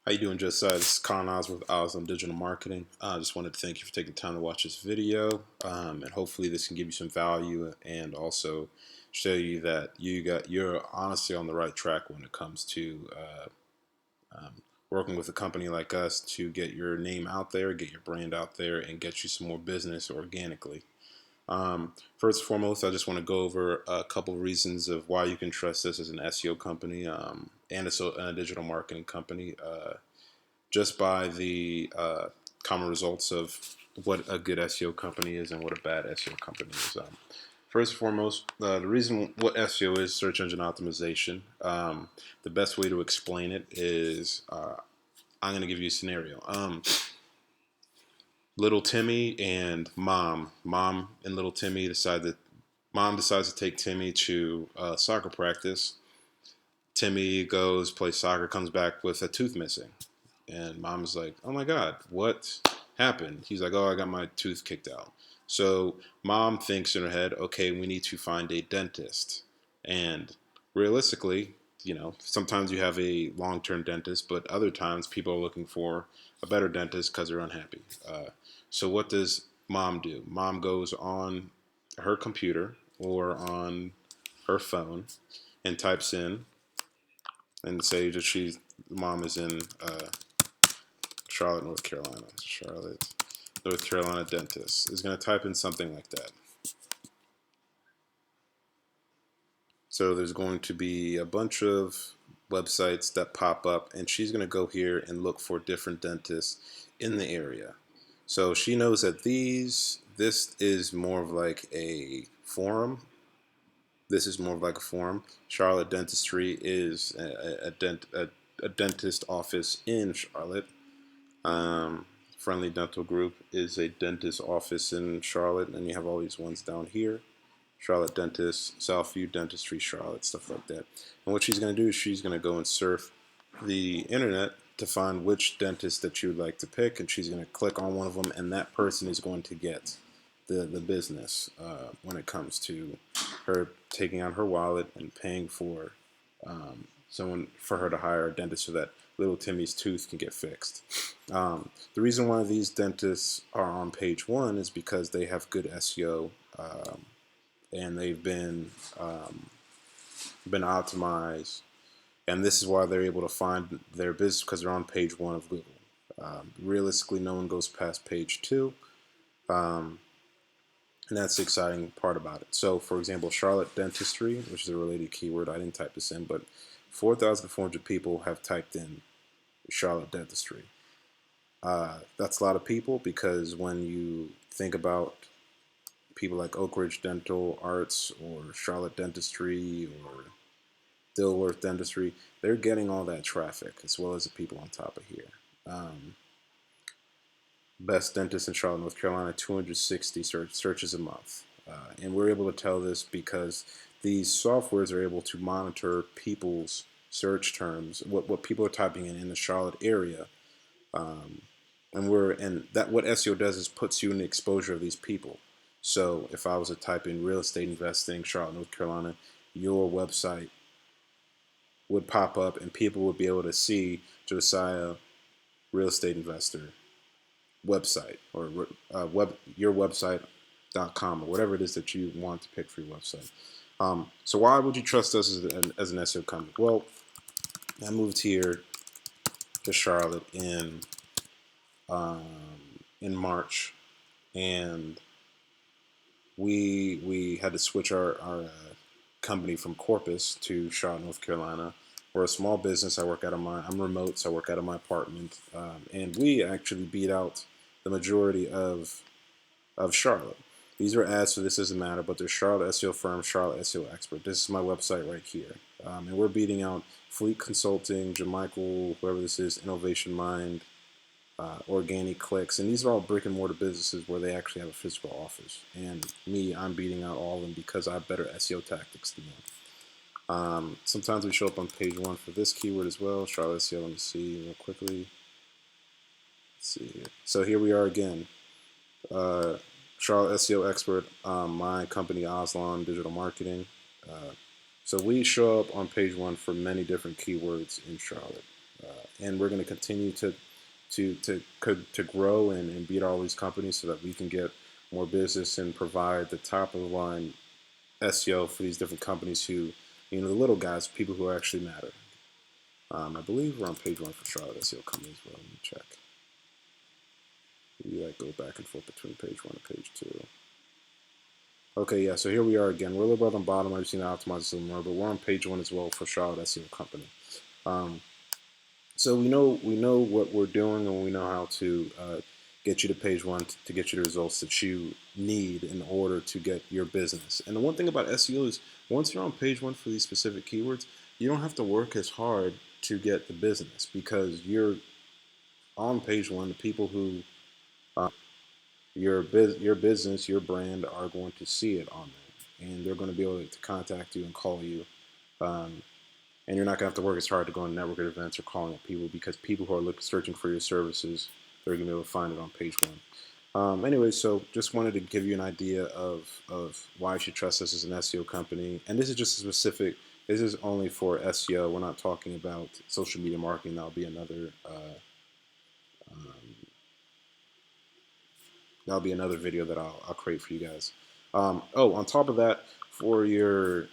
How you doing, Josiah? This is Con Oz with Oz on Digital Marketing. I just wanted to thank you for taking time to watch this video, and hopefully this can give you some value and also show you that you're honestly on the right track when it comes to working with a company like us to get your name out there, get your brand out there, and get you some more business organically. First and foremost, I just want to go over a couple of reasons of why you can trust us as an SEO company and a digital marketing company, just by the common results of what a good SEO company is and what a bad SEO company is. First and foremost, the reason what SEO is search engine optimization. The best way to explain it is I'm going to give you a scenario. Little Timmy and mom and little Timmy mom decides to take Timmy to soccer practice. Timmy goes, plays soccer, comes back with a tooth missing. And mom's like, oh my God, what happened? He's like, oh, I got my tooth kicked out. So mom thinks in her head, okay, we need to find a dentist. And realistically, sometimes you have a long-term dentist, but other times people are looking for a better dentist because they're unhappy. So what does mom do? Mom goes on her computer or on her phone and types in and say that mom is in Charlotte, North Carolina. Charlotte, North Carolina dentist is going to type in something like that. So there's going to be a bunch of websites that pop up, and she's going to go here and look for different dentists in the area. So she knows that this is more of like a forum. This is more of like a forum. Charlotte Dentistry is a dentist office in Charlotte. Friendly Dental Group is a dentist office in Charlotte, and you have all these ones down here. Charlotte Dentist, Southview Dentistry, Charlotte, stuff like that. And what she's going to do is she's going to go and surf the internet to find which dentist that you would like to pick, and she's going to click on one of them, and that person is going to get the business when it comes to her taking out her wallet and paying for someone for her to hire a dentist so that little Timmy's tooth can get fixed. The reason why these dentists are on page one is because they have good SEO, and they've been optimized, and this is why they're able to find their business because they're on page one of Google. Realistically, no one goes past page two, and that's the exciting part about it. So, for example, Charlotte Dentistry, which is a related keyword, I didn't type this in, but 4,400 people have typed in Charlotte Dentistry. That's a lot of people because when you think about people like Oak Ridge Dental Arts or Charlotte Dentistry or Dilworth Dentistry, they're getting all that traffic as well as the people on top of here. Best dentist in Charlotte, North Carolina, 260 searches a month. And we're able to tell this because these softwares are able to monitor people's search terms, what people are typing in the Charlotte area. And that what SEO does is puts you in the exposure of these people. So if I was to type in real estate investing, Charlotte, North Carolina, your website would pop up and people would be able to see Josiah Real Estate Investor website or your website.com or whatever it is that you want to pick for your website. So why would you trust us as an SEO company? Well, I moved here to Charlotte in March, and we had to switch our company from Corpus to Charlotte, North Carolina. We're a small business. I'm remote, so I work out of my apartment, and we actually beat out the majority of Charlotte. These are ads, so this doesn't matter, but they're Charlotte SEO firm, Charlotte SEO expert. This is my website right here, and we're beating out Fleet Consulting, Jamichael, whoever this is, Innovation Mind, Organic Clicks, and these are all brick and mortar businesses where they actually have a physical office. And I'm beating out all of them because I have better SEO tactics than them. Sometimes we show up on page one for this keyword as well. Charlotte SEO. Let me see real quickly. Let's see here. So here we are again. Charlotte SEO expert. My company Aslan Digital Marketing. So we show up on page one for many different keywords in Charlotte. And we're going to continue to grow and beat all these companies so that we can get more business and provide the top of the line SEO for these different companies who, the little guys, people who actually matter. I believe we're on page 1 for Charlotte SEO companies. Well, let me check. We go back and forth between page 1 and page 2. Okay, yeah, so here we are again. We're a little bit on the bottom. I've seen the optimize a little more, but we're on page 1 as well for Charlotte SEO company. So we know what we're doing, and we know how to get you to page 1 to get you the results that you need in order to get your business. And the one thing about SEO is once you're on page 1 for these specific keywords, you don't have to work as hard to get the business because you're on page 1. The people who your business, your brand are going to see it on there, and they're going to be able to contact you and call you. And you're not going to have to work as hard to go on networking events or calling up people because people who are searching for your services, they're going to be able to find it on page 1. Anyway, so just wanted to give you an idea of why you should trust us as an SEO company. And this is just specific. This is only for SEO. We're not talking about social media marketing. That'll be another video that I'll create for you guys. On top of that, for your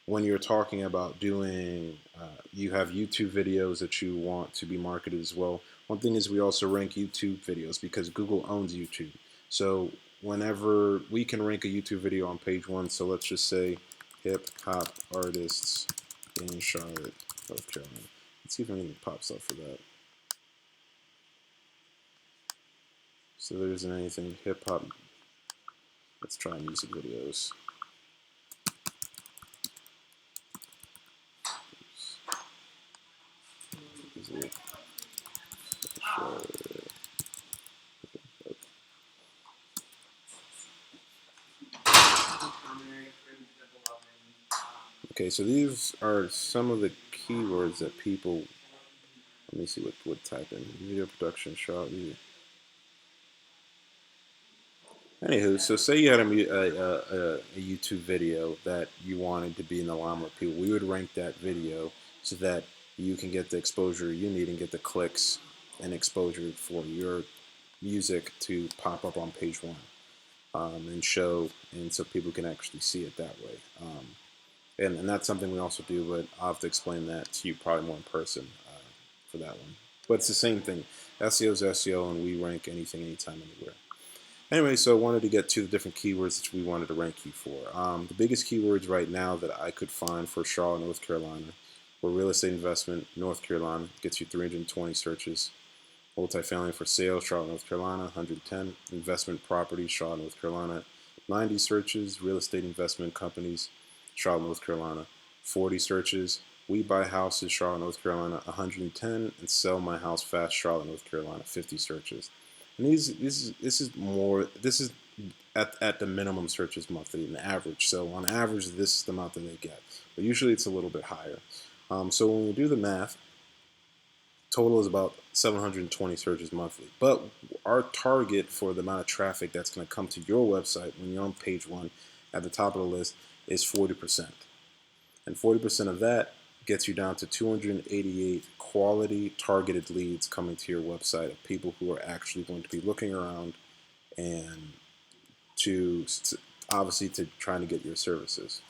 when you're talking about doing, you have YouTube videos that you want to be marketed as well. One thing is we also rank YouTube videos because Google owns YouTube. So whenever we can rank a YouTube video on page 1, so let's just say hip hop artists in Charlotte, North Carolina. Let's see if anything pops up for that. So there isn't anything hip hop. Let's try music videos. Okay, so these are some of the keywords that people, let me see what type in. Video production, shot, video. Anywho, so say you had a YouTube video that you wanted to be in the limelight of people. We would rank that video so that you can get the exposure you need and get the clicks and exposure for your music to pop up on page 1 and show, and so people can actually see it that way. And that's something we also do, but I'll have to explain that to you probably more in person for that one. But it's the same thing. SEO is SEO, and we rank anything, anytime, anywhere. Anyway, so I wanted to get to the different keywords that we wanted to rank you for. The biggest keywords right now that I could find for Charlotte, North Carolina, were real estate investment, North Carolina, gets you 320 searches. Multifamily for sale, Charlotte, North Carolina, 110. Investment property, Charlotte, North Carolina, 90 searches. Real estate investment companies, Charlotte, North Carolina, 40 searches. We buy houses, Charlotte, North Carolina, 110. And sell my house fast, Charlotte, North Carolina, 50 searches. And this is at the minimum searches monthly, an average. So on average, this is the amount that they get. But usually it's a little bit higher. So when we do the math, total is about 720 searches monthly. But our target for the amount of traffic that's going to come to your website when you're on page 1 at the top of the list is 40%. And 40% of that gets you down to 288 quality targeted leads coming to your website of people who are actually going to be looking around and to obviously to trying to get your services.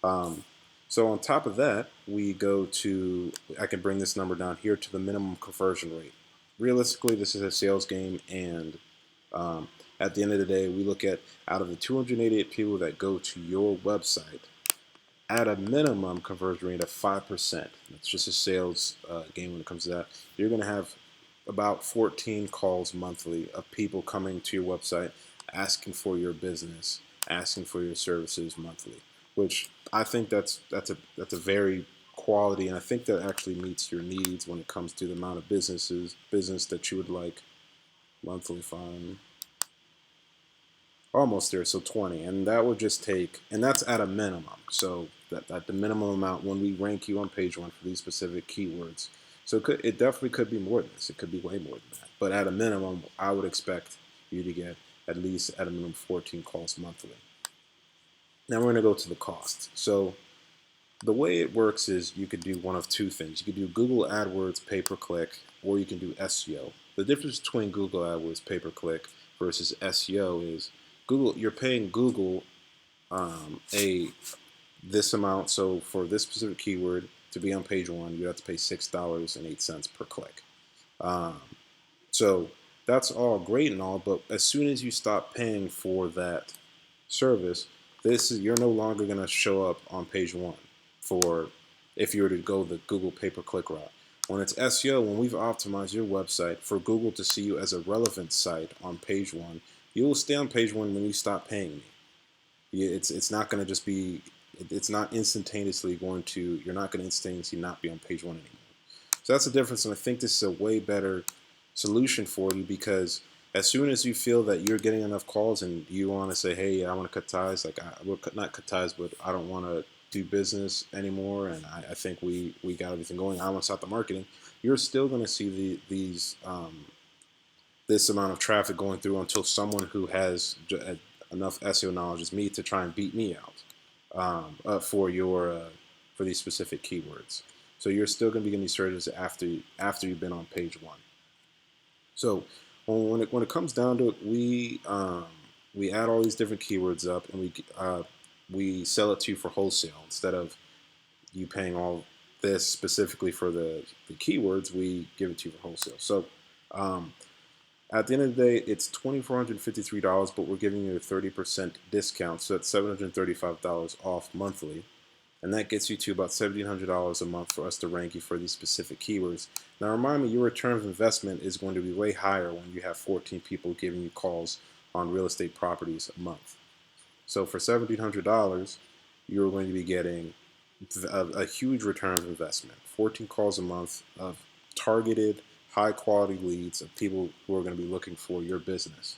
So on top of that, we go to, I can bring this number down here to the minimum conversion rate. Realistically, this is a sales game, and at the end of the day, we look at out of the 288 people that go to your website, at a minimum conversion rate of 5%. It's just a sales game when it comes to that. You're going to have about 14 calls monthly of people coming to your website asking for your business, asking for your services monthly, which I think that's a very quality, and I think that actually meets your needs when it comes to the amount of business that you would like monthly. Fine. Almost there, so 20, and that would just take, and that's at a minimum. So that the minimum amount when we rank you on page 1 for these specific keywords. So it definitely could be more than this. It could be way more than that. But at a minimum, I would expect you to get at least at a minimum 14 calls monthly. Now we're going to go to the cost. So The way it works is you could do one of two things. You could do Google AdWords pay-per-click, or you can do SEO. The difference between Google AdWords pay-per-click versus SEO is you're paying Google a this amount. So for this specific keyword to be on page one, you have to pay $6.08 per click. Um, so that's all great and all, but as soon as you stop paying for that service, you're no longer going to show up on page one for if you were to go the Google pay-per-click route. When it's SEO, when we've optimized your website for Google to see you as a relevant site on page one, you will stay on page one when you stop paying me. It's not going to just be, it's not instantaneously going to, you're not going to instantaneously not be on page one anymore. So that's the difference, and I think this is a way better solution for you, because as soon as you feel that you're getting enough calls and you want to say, hey, I want to cut ties, like not cut ties, but I don't want to do business anymore, and I think we got everything going, I want to stop the marketing, you're still going to see this amount of traffic going through until someone who has enough SEO knowledge as me to try and beat me out for these specific keywords. So you're still going to be getting these searches after you've been on page one. So when it comes down to it, we add all these different keywords up, and we sell it to you for wholesale instead of you paying all this specifically for the keywords. We give it to you for wholesale. So at the end of the day, it's $2,453, but we're giving you a 30% discount, so that's $735 off monthly. And that gets you to about $1,700 a month for us to rank you for these specific keywords. Now remind me, your return of investment is going to be way higher when you have 14 people giving you calls on real estate properties a month. So for $1,700, you're going to be getting a huge return of investment. 14 calls a month of targeted, high quality leads of people who are going to be looking for your business.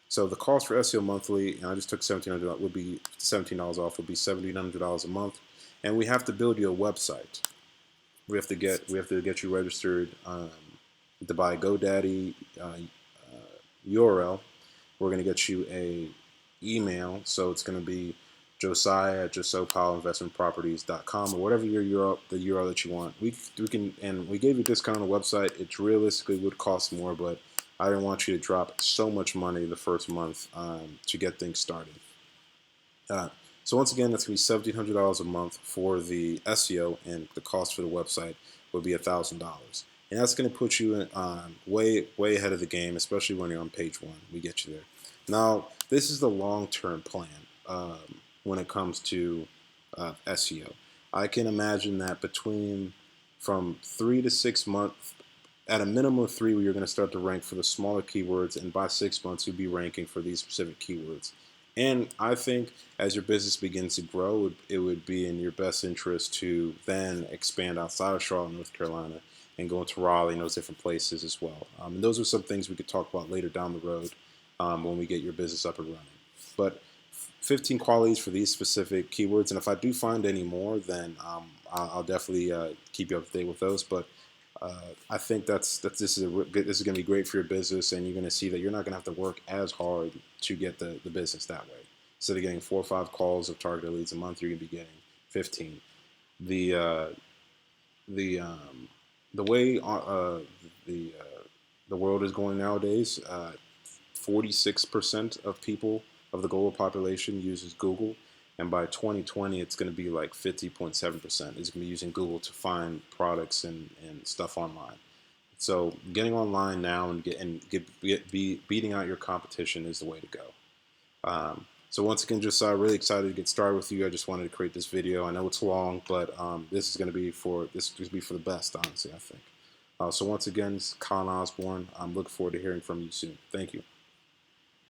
So the cost for SEO monthly, and I just took $1,700, would be $17 off, would be $1,700 a month, and we have to build you a website. We have to get you registered to buy GoDaddy URL. We're going to get you a email, so it's going to be josiah@josopalinvestmentproperties.com or whatever the URL that you want. We gave you a discount on the website. It realistically would cost more, but I didn't want you to drop so much money the first month to get things started. So once again, that's going to be $1,700 a month for the SEO, and the cost for the website would be $1,000. And that's going to put you way ahead of the game, especially when you're on page one. We get you there. Now, this is the long-term plan when it comes to SEO. I can imagine that from 3 to 6 months, at a minimum of 3, where you're going to start to rank for the smaller keywords, and by 6 months, you'll be ranking for these specific keywords. And I think as your business begins to grow, it would be in your best interest to then expand outside of Charlotte, North Carolina, and go into Raleigh and those different places as well. And those are some things we could talk about later down the road when we get your business up and running. But 15 qualities for these specific keywords, and if I do find any more, then I'll definitely keep you up to date with those. But I think this is going to be great for your business, and you're going to see that you're not going to have to work as hard to get the business that way. Instead of getting 4 or 5 calls of targeted leads a month, you're going to be getting 15. The way the world is going nowadays, 46% of people of the global population uses Google. And by 2020, it's going to be like 50.7% is going to be using Google to find products and stuff online. So getting online now and beating out your competition is the way to go. So once again, just really excited to get started with you. I just wanted to create this video. I know it's long, but this is going to be for the best, honestly, I think. So once again, this is Colin Osborne. I'm looking forward to hearing from you soon. Thank you.